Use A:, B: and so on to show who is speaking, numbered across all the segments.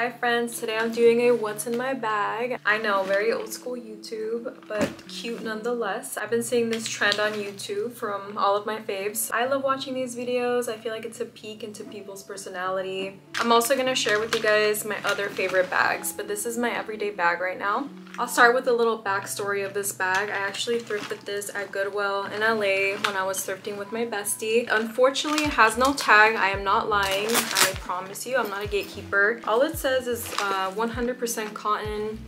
A: Hi friends, today I'm doing a what's in my bag. I know, very old school YouTube, but cute nonetheless. I've been seeing this trend on YouTube from all of my faves. I love watching these videos. I feel like it's a peek into people's personality. I'm also gonna share with you guys my other favorite bags, but this is my everyday bag right now. I'll start with a little backstory of this bag. I actually thrifted this at Goodwill in LA when I was thrifting with my bestie. Unfortunately, it has no tag. I am not lying. I promise you, I'm not a gatekeeper. All it says is 100% cotton,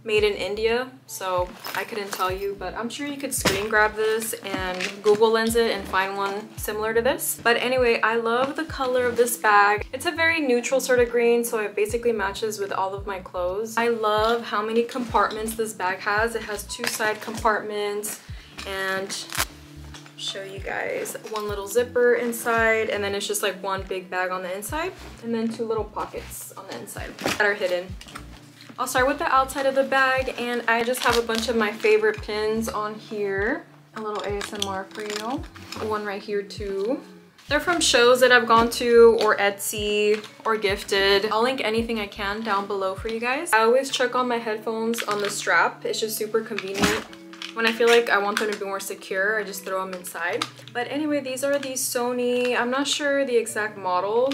A: made in India, so I couldn't tell you, but I'm sure you could screen grab this and Google Lens it and find one similar to this. But anyway, I love the color of this bag. It's a very neutral sort of green, so it basically matches with all of my clothes. I love how many compartments this bag has. It has two side compartments and show you guys one little zipper inside, and then it's just like one big bag on the inside and then two little pockets on the inside that are hidden. I'll start with the outside of the bag, and I just have a bunch of my favorite pins on here. A little ASMR for you. One right here too. They're from shows that I've gone to, or Etsy, or gifted. I'll link anything I can down below for you guys. I always check on my headphones on the strap. It's just super convenient. When I feel like I want them to be more secure, I just throw them inside. But anyway, these are the Sony, I'm not sure the exact model.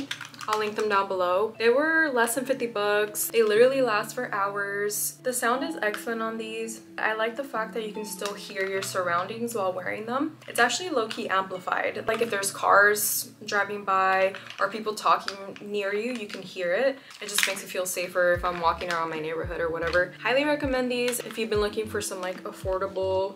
A: I'll link them down below. They were less than 50 bucks. They literally last for hours. The sound is excellent on these. I like the fact that you can still hear your surroundings while wearing them. It's actually low-key amplified. Like if there's cars driving by or people talking near you, you can hear it. It just makes me feel safer if I'm walking around my neighborhood or whatever. Highly recommend these if you've been looking for some like affordable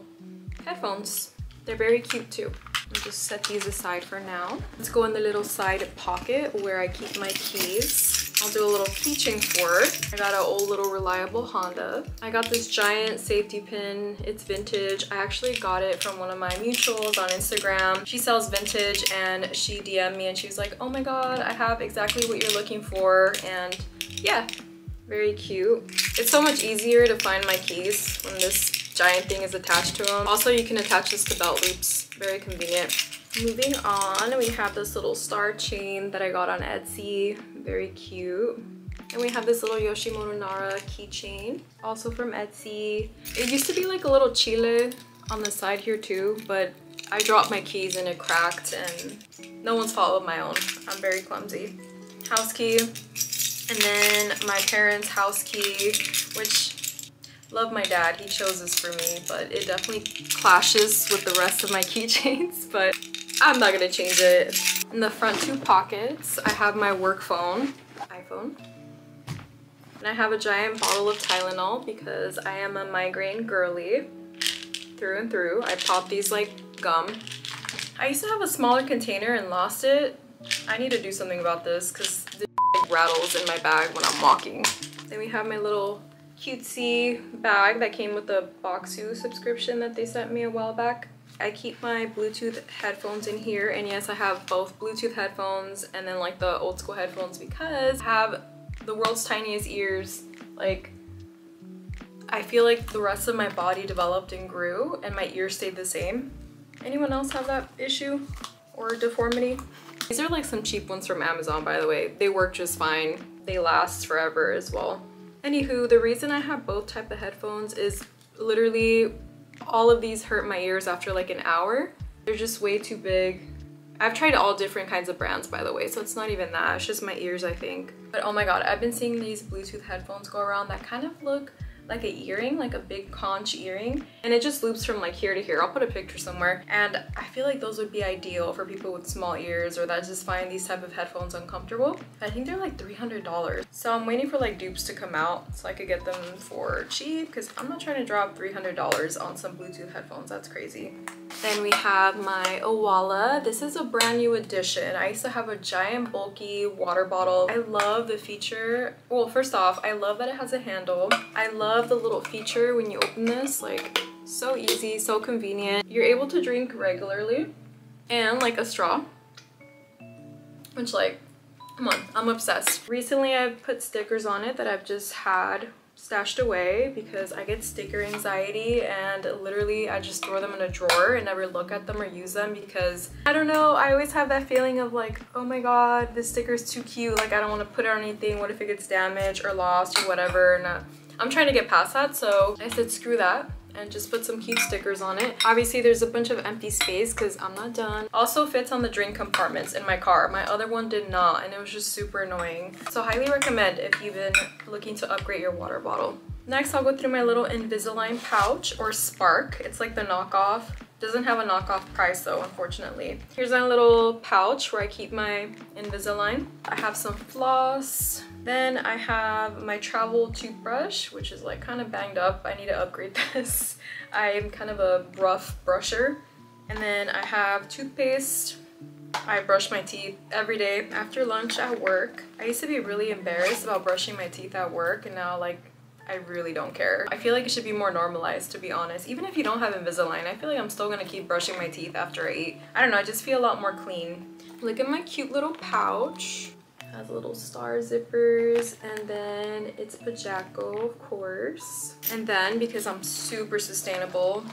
A: headphones. They're very cute too. I'll just set these aside for now. Let's go in the little side pocket where I keep my keys. I'll do a little keychain for it. I got an old little reliable Honda. I got this giant safety pin. It's vintage. I actually got it from one of my mutuals on Instagram. She sells vintage, and she DM'd me and she was like, oh my god, I have exactly what you're looking for. And yeah, very cute. It's so much easier to find my keys when this giant thing is attached to them. Also, you can attach this to belt loops. Very convenient. Moving on, we have this little star chain that I got on Etsy. Very cute. And we have this little Yoshimoto Nara keychain, also from Etsy. It used to be like a little chile on the side here too, but I dropped my keys and it cracked, and no one's fault but my own. I'm very clumsy. House key. And then my parents' house key, which love my dad, he chose this for me, but it definitely clashes with the rest of my keychains, but I'm not gonna change it. In the front two pockets, I have my work phone, iPhone, and I have a giant bottle of Tylenol because I am a migraine girly through and through. I pop these like gum. I used to have a smaller container and lost it. I need to do something about this because this rattles in my bag when I'm walking. Then we have my little cutesy bag that came with the Boxu subscription that they sent me a while back. I keep my Bluetooth headphones in here, and yes, I have both Bluetooth headphones and then like the old school headphones because I have the world's tiniest ears. Like, I feel like the rest of my body developed and grew and my ears stayed the same. Anyone else have that issue or deformity? These are like some cheap ones from Amazon, by the way. They work just fine. They last forever as well. Anywho, the reason I have both type of headphones is literally all of these hurt my ears after like an hour. They're just way too big. I've tried all different kinds of brands, by the way, so it's not even that. It's just my ears, I think. But oh my god, I've been seeing these Bluetooth headphones go around that kind of look like an earring, like a big conch earring, and it just loops from like here to here. I'll put a picture somewhere, and I feel like those would be ideal for people with small ears or that just find these type of headphones uncomfortable. I think they're like $300, so I'm waiting for like dupes to come out so I could get them for cheap because I'm not trying to drop $300 on some Bluetooth headphones. That's crazy. Then we have my Owala. This is a brand new edition. I used to have a giant bulky water bottle. I love the feature. Well, first off, I love that it has a handle. I love the little feature when you open this, like so easy, so convenient. You're able to drink regularly and like a straw, which like, come on, I'm obsessed. Recently I've put stickers on it that I've just had stashed away because I get sticker anxiety, and literally I just throw them in a drawer and never look at them or use them because I don't know, I always have that feeling of like, oh my god, this sticker is too cute, like I don't want to put it on anything, what if it gets damaged or lost or whatever. And I'm trying to get past that, so I said screw that and just put some cute stickers on it. Obviously there's a bunch of empty space because I'm not done. Also fits on the drink compartments in my car. My other one did not, and it was just super annoying. So highly recommend if you've been looking to upgrade your water bottle. Next, I'll go through my little Invisalign pouch, or Spark. It's like the knockoff. Doesn't have a knockoff price though, unfortunately. Here's my little pouch where I keep my Invisalign. I have some floss. Then I have my travel toothbrush, which is like kind of banged up. I need to upgrade this. I'm kind of a rough brusher. And then I have toothpaste. I brush my teeth every day after lunch at work. I used to be really embarrassed about brushing my teeth at work, and now like I really don't care. I feel like it should be more normalized, to be honest. Even if you don't have Invisalign, I feel like I'm still gonna keep brushing my teeth after I eat. I don't know, I just feel a lot more clean. Look at my cute little pouch. Has little star zippers, and then it's Pajaco, of course. And then, because I'm super sustainable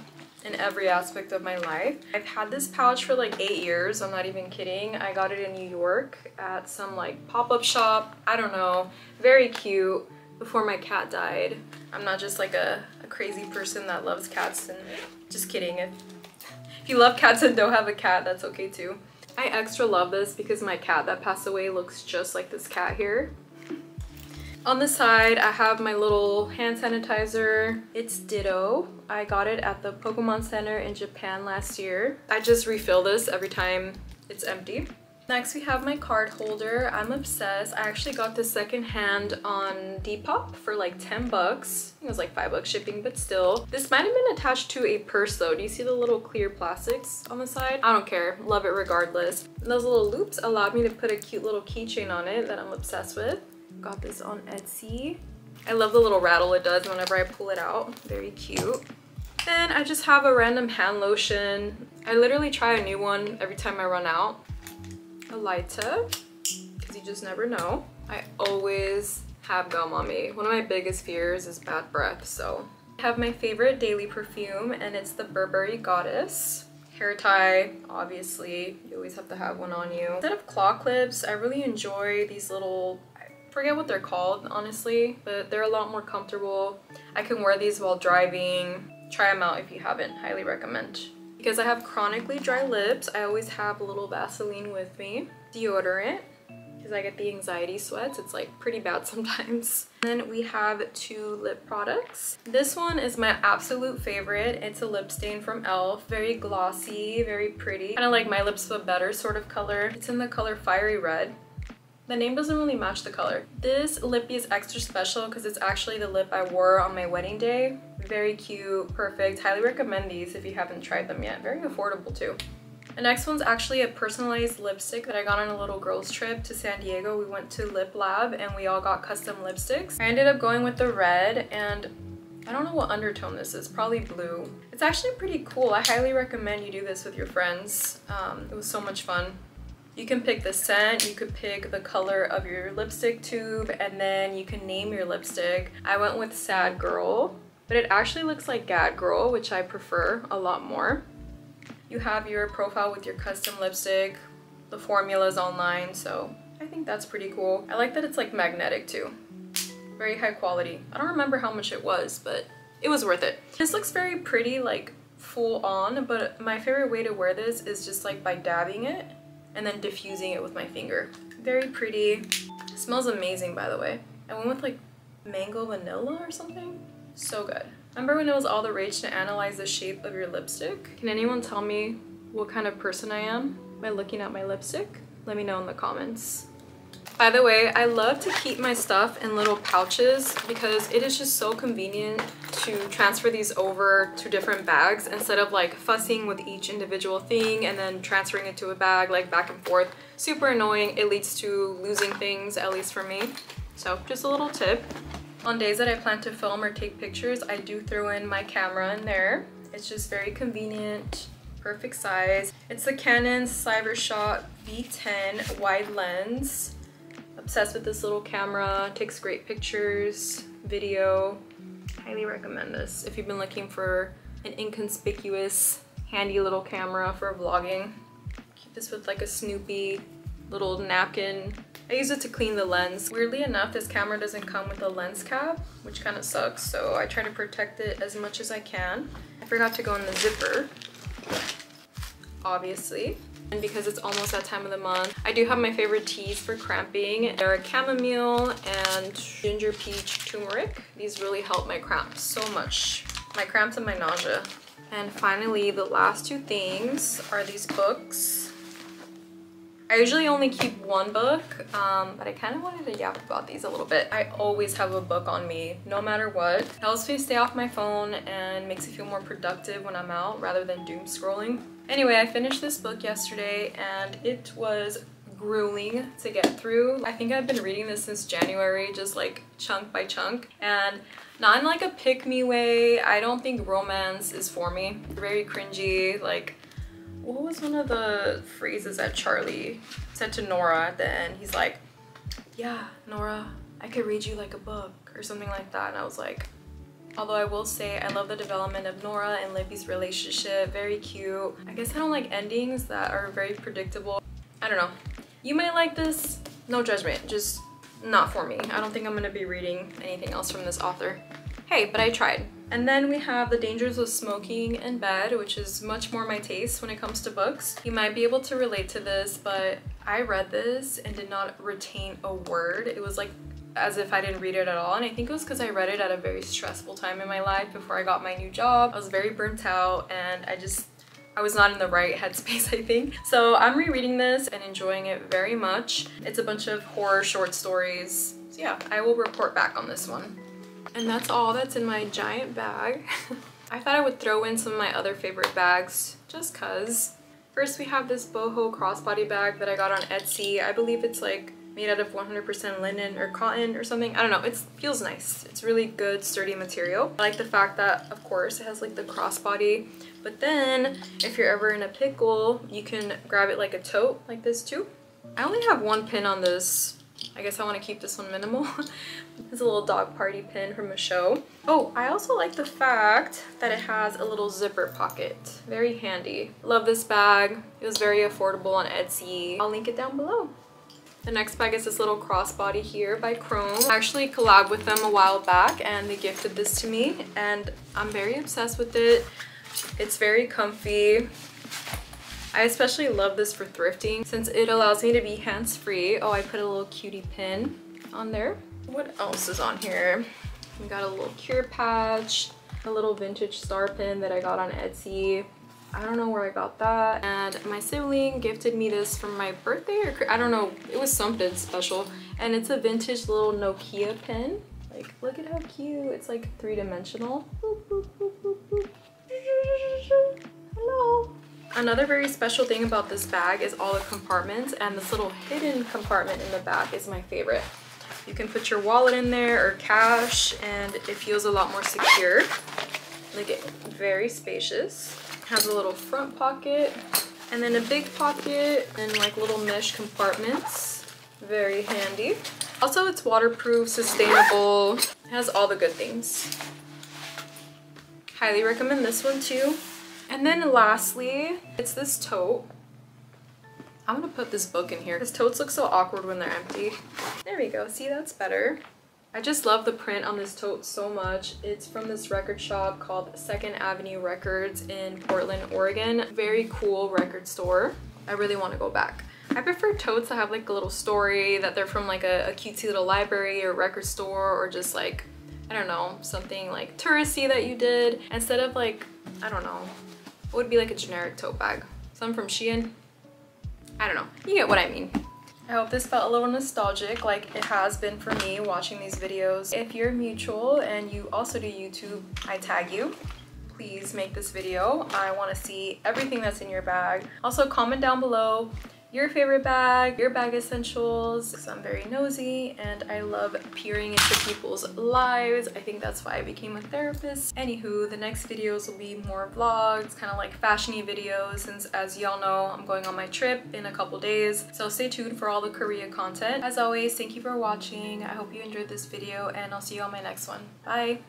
A: in every aspect of my life, I've had this pouch for like 8 years. I'm not even kidding. I got it in New York at some like pop-up shop. I don't know, very cute. Before my cat died. I'm not just like a crazy person that loves cats, and just kidding. If you love cats and don't have a cat, that's okay too. I extra love this because my cat that passed away looks just like this cat here. On the side, I have my little hand sanitizer. It's Ditto. I got it at the Pokemon Center in Japan last year. I just refill this every time it's empty. Next, we have my card holder. I'm obsessed. I actually got this secondhand on Depop for like 10 bucks. I think it was like $5 shipping, but still. This might have been attached to a purse though. Do you see the little clear plastics on the side? I don't care. Love it regardless. And those little loops allowed me to put a cute little keychain on it that I'm obsessed with. Got this on Etsy. I love the little rattle it does whenever I pull it out. Very cute. Then I just have a random hand lotion. I literally try a new one every time I run out. A Lita, because you just never know. I always have gum on me. One of my biggest fears is bad breath, so. I have my favorite daily perfume, and it's the Burberry Goddess. Hair tie, obviously, you always have to have one on you. Instead of claw clips, I really enjoy these little, I forget what they're called, honestly, but they're a lot more comfortable. I can wear these while driving. Try them out if you haven't, highly recommend. Because I have chronically dry lips, I always have a little Vaseline with me. Deodorant, because I get the anxiety sweats. It's like pretty bad sometimes. And then we have 2 lip products. This one is my absolute favorite. It's a lip stain from e.l.f. Very glossy, very pretty. Kind of like My Lips But Better sort of color. It's in the color Fiery Red. The name doesn't really match the color. This lippy is extra special because it's actually the lip I wore on my wedding day. Very cute, perfect. Highly recommend these if you haven't tried them yet. Very affordable too. The next one's actually a personalized lipstick that I got on a little girls trip to San Diego. We went to Lip Lab and we all got custom lipsticks. I ended up going with the red, and I don't know what undertone this is, probably blue. It's actually pretty cool. I highly recommend you do this with your friends. It was so much fun. You can pick the scent, you could pick the color of your lipstick tube, and then you can name your lipstick. I went with Sad Girl, but it actually looks like Gad Girl, which I prefer a lot more. You have your profile with your custom lipstick. The formula's online, so I think that's pretty cool. I like that it's like magnetic too. Very high quality. I don't remember how much it was, but it was worth it. This looks very pretty, like full on, but my favorite way to wear this is just like by dabbing it and then diffusing it with my finger. Very pretty. It smells amazing, by the way. I went with like mango vanilla or something. So good. Remember when it was all the rage to analyze the shape of your lipstick? Can anyone tell me what kind of person I am by looking at my lipstick? Let me know in the comments. By the way, I love to keep my stuff in little pouches because it is just so convenient to transfer these over to different bags instead of like fussing with each individual thing and then transferring it to a bag like back and forth. Super annoying. It leads to losing things, at least for me. So just a little tip. On days that I plan to film or take pictures, I do throw in my camera in there. It's just very convenient, perfect size. It's the Canon Cybershot V10 wide lens. Obsessed with this little camera, takes great pictures, video. Highly recommend this if you've been looking for an inconspicuous, handy little camera for vlogging. Keep this with like a Snoopy little napkin. I use it to clean the lens. Weirdly enough, this camera doesn't come with a lens cap, which kind of sucks, so I try to protect it as much as I can. I forgot to go in the zipper, obviously. And because it's almost that time of the month, I do have my favorite teas for cramping. They're chamomile and ginger peach turmeric. These really help my cramps so much. My cramps and my nausea. And finally, the last two things are these books. I usually only keep one book, but I kind of wanted to yap about these a little bit. I always have a book on me, no matter what. It helps me stay off my phone and makes me feel more productive when I'm out rather than doom scrolling. Anyway, I finished this book yesterday and it was grueling to get through. I think I've been reading this since January, just like chunk by chunk, and not in like a pick-me way. I don't think romance is for me. Very cringy. Like, what was one of the phrases that Charlie said to Nora at the end? He's like, yeah, Nora, I could read you like a book or something like that. And I was like, although I will say I love the development of Nora and Lippy's relationship, very cute. I guess I don't like endings that are very predictable. I don't know. You might like this, no judgment, just not for me. I don't think I'm gonna be reading anything else from this author. Hey, but I tried. And then we have The Dangers of Smoking in Bed, which is much more my taste when it comes to books. You might be able to relate to this, but I read this and did not retain a word. It was like as if I didn't read it at all, and I think it was because I read it at a very stressful time in my life before I got my new job. I was very burnt out and I was not in the right headspace, I think. So I'm rereading this and enjoying it very much. It's a bunch of horror short stories. So yeah, I will report back on this one. And that's all that's in my giant bag. I thought I would throw in some of my other favorite bags just cause. First we have this boho crossbody bag that I got on Etsy. I believe it's like made out of 100% linen or cotton or something. I don't know, it feels nice. It's really good, sturdy material. I like the fact that, of course, it has like the crossbody, but then if you're ever in a pickle, you can grab it like a tote like this too. I only have one pin on this. I guess I want to keep this one minimal. It's a little dog party pin from a show. Oh, I also like the fact that it has a little zipper pocket. Very handy. Love this bag. It was very affordable on Etsy. I'll link it down below. The next bag is this little crossbody here by Chrome. I actually collabed with them a while back and they gifted this to me and I'm very obsessed with it. It's very comfy. I especially love this for thrifting since it allows me to be hands-free. Oh, I put a little cutie pin on there. What else is on here? We got a little cure patch, a little vintage star pin that I got on Etsy. I don't know where I got that. And my sibling gifted me this for my birthday, or I don't know, it was something special. And it's a vintage little Nokia pen. Like, look at how cute. It's like three-dimensional. Hello. Another very special thing about this bag is all the compartments, and this little hidden compartment in the back is my favorite. You can put your wallet in there or cash and it feels a lot more secure. Like, it's very spacious. Has a little front pocket and then a big pocket and like little mesh compartments. Very handy. Also, it's waterproof, sustainable. It has all the good things. Highly recommend this one too. And then lastly, it's this tote. I'm gonna put this book in here because totes look so awkward when they're empty. There we go. See, that's better. I just love the print on this tote so much. It's from this record shop called Second Avenue Records in Portland, Oregon. Very cool record store. I really want to go back. I prefer totes that have like a little story, that they're from like a cutesy little library or record store, or just like, I don't know, something like touristy that you did, instead of like, I don't know, what would be like a generic tote bag? Some from Shein? I don't know. You get what I mean. I hope this felt a little nostalgic like it has been for me watching these videos. If you're mutual and you also do YouTube, I tag you. Please make this video. I want to see everything that's in your bag. Also, comment down below your favorite bag, your bag essentials, because I'm very nosy and I love peering into people's lives. I think that's why I became a therapist. Anywho, the next videos will be more vlogs, kind of like fashion-y videos, since as y'all know, I'm going on my trip in a couple days. So stay tuned for all the Korea content. As always, thank you for watching. I hope you enjoyed this video and I'll see you on my next one. Bye!